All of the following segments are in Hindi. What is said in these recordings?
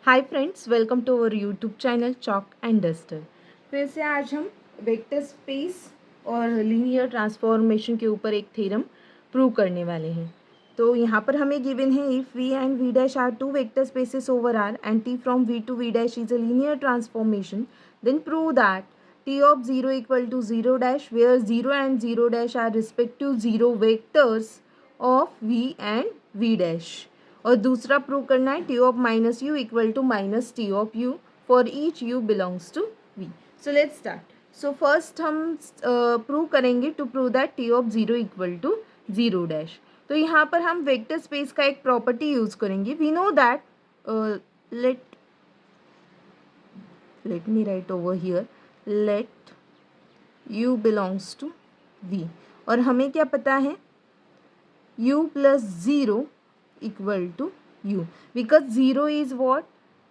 Hi friends, welcome to our YouTube channel chalk and duster. फिर से आज हम वेक्टर स्पेस और लीनियर ट्रांसफॉर्मेशन के ऊपर एक थ्योरम प्रूव करने वाले हैं। तो यहाँ पर हमें गिवन है if V and V dash are two vector spaces over R and T from V to V dash is a linear transformation, then prove that T of zero equal to zero dash where zero and zero dash are respective zero vectors of V and V dash. और दूसरा प्रूव करना है T of minus u equal to minus T of u for each u belongs to we. So let's start. So first हम प्रूव करेंगे to prove that T of zero equal to zero dash. तो यहाँ पर हम वेक्टर स्पेस का एक प्रॉपर्टी यूज करेंगे। We know that let me write over here, let u belongs to v। और हमें क्या पता है u plus 0 equal to u because 0 is what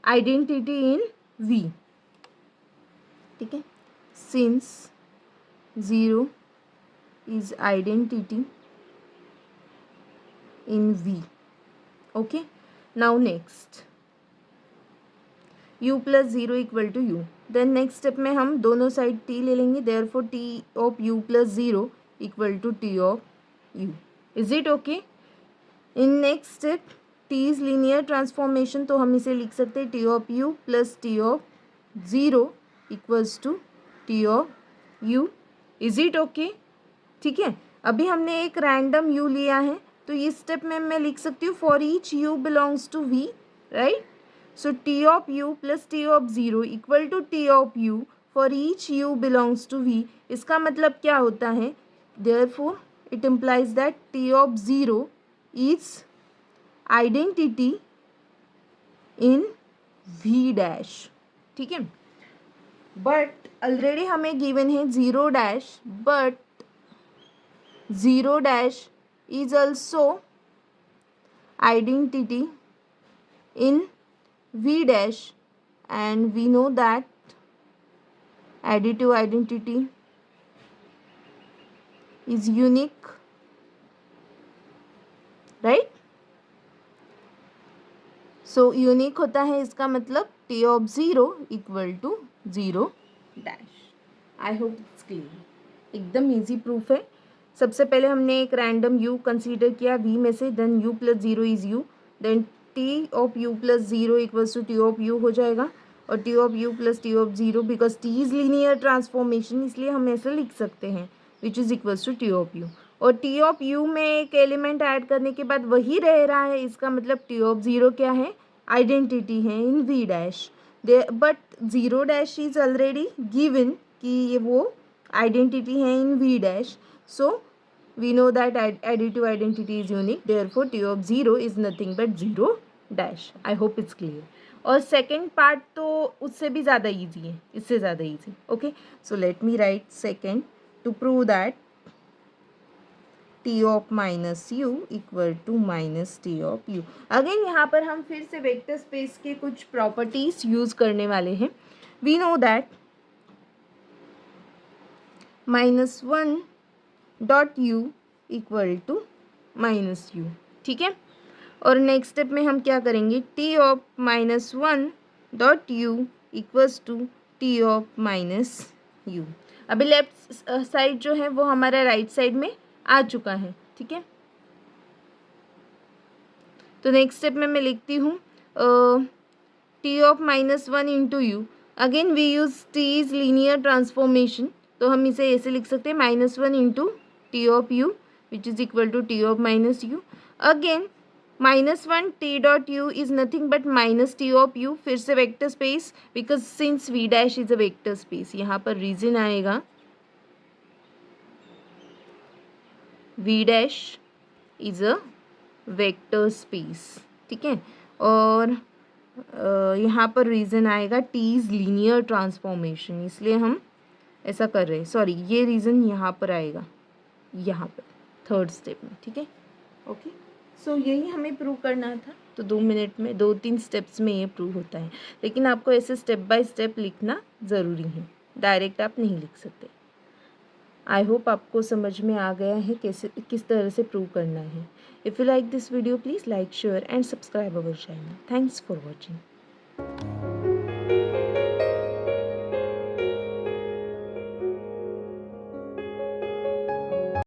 identity in v। ठीक है, since 0 is identity in v। okay, now next u plus 0 equal to u, then next step में हम दोनों साइड t ले लेंगे, therefore t of u plus 0 equal to t of u। Is it okay? In next step t is linear transformation, तो हम इसे लिख सकते हैं t of u plus t of 0 equals to t of u। Is it okay? ठीक है, अभी हमने एक रैंडम u लिया है, तो इस स्टेप में मैं लिख सकती हूँ for each u belongs to v, right. So t of u plus t of 0 equal to t of u for each u belongs to v। इसका मतलब क्या होता है? Therefore it implies that t of 0 is identity in v dash. ठीक है, बट ऑलरेडी हमें गिवन है 0 dash, but 0 dash is also identity in v dash, and we know that additive identity is unique, right? so unique होता है, इसका मतलब t of 0 equal to 0 dash। I hope it's clear. एकदम इजी प्रूफ है। सबसे पहले हमने एक रैंडम u कंसीडर किया v में से, then u plus 0 is u, then t of u plus 0 equals to t of u हो जाएगा, और t of u plus t of 0 because t is linear transformation, इसलिए हम ऐसे लिख सकते हैं which is equals to t of u। और t ऑफ u में एक एलिमेंट ऐड करने के बाद वही रह रहा है, इसका मतलब t ऑफ 0 क्या है? आइडेंटिटी है इन v dash. But 0 dash is already given कि ये वो आइडेंटिटी है इन v dash, so we know that additive identity is unique, therefore t of 0 is nothing but 0 dash। I hope it's clear। और सेकेंड पार्ट तो उससे भी ज़्यादा ईजी है, इससे ज़्यादा easy. Okay, so let me write second to prove that t of minus u equal to minus T of u. Again यहाँ पर हम फिर से वेक्टर स्पेस के कुछ प्रॉपर्टीज यूज करने वाले हैं। We know that minus one dot u equal to minus u. ठीक है, और नेक्स्ट स्टेप में हम क्या करेंगे? T of minus one dot u equals to T of minus u. अभी लेफ्ट साइड जो है वो हमारा राइट साइड में आ चुका है। ठीक है, तो नेक्स्ट स्टेप में मैं लिखती हूँ T of minus one into u. Again we use T is linear transformation, तो हम इसे ऐसे लिख सकते हैं minus one into T of u which is equal to T of minus u. Again minus one T dot u is nothing but minus T of u, फिर से vector space because since V dash is a vector space, यहाँ पर रीजन आएगा V dash is a vector space. ठीक है, और यहाँ पर रीज़न आएगा टी इज़ लीनियर ट्रांसफॉर्मेशन, इसलिए हम ऐसा कर रहे हैं। सॉरी, ये रीज़न यहाँ पर आएगा, यहाँ पर थर्ड स्टेप में। ठीक है, ओके, सो यही हमें प्रूव करना था। तो 2 मिनट में 2-3 स्टेप्स में ये प्रूव होता है, लेकिन आपको ऐसे स्टेप बाय स्टेप लिखना ज़रूरी है, डायरेक्ट आप नहीं लिख सकते। आई होप आपको समझ में आ गया है कैसे किस तरह से प्रूव करना है। If you like this video please like share and subscribe our channel. Thanks for watching.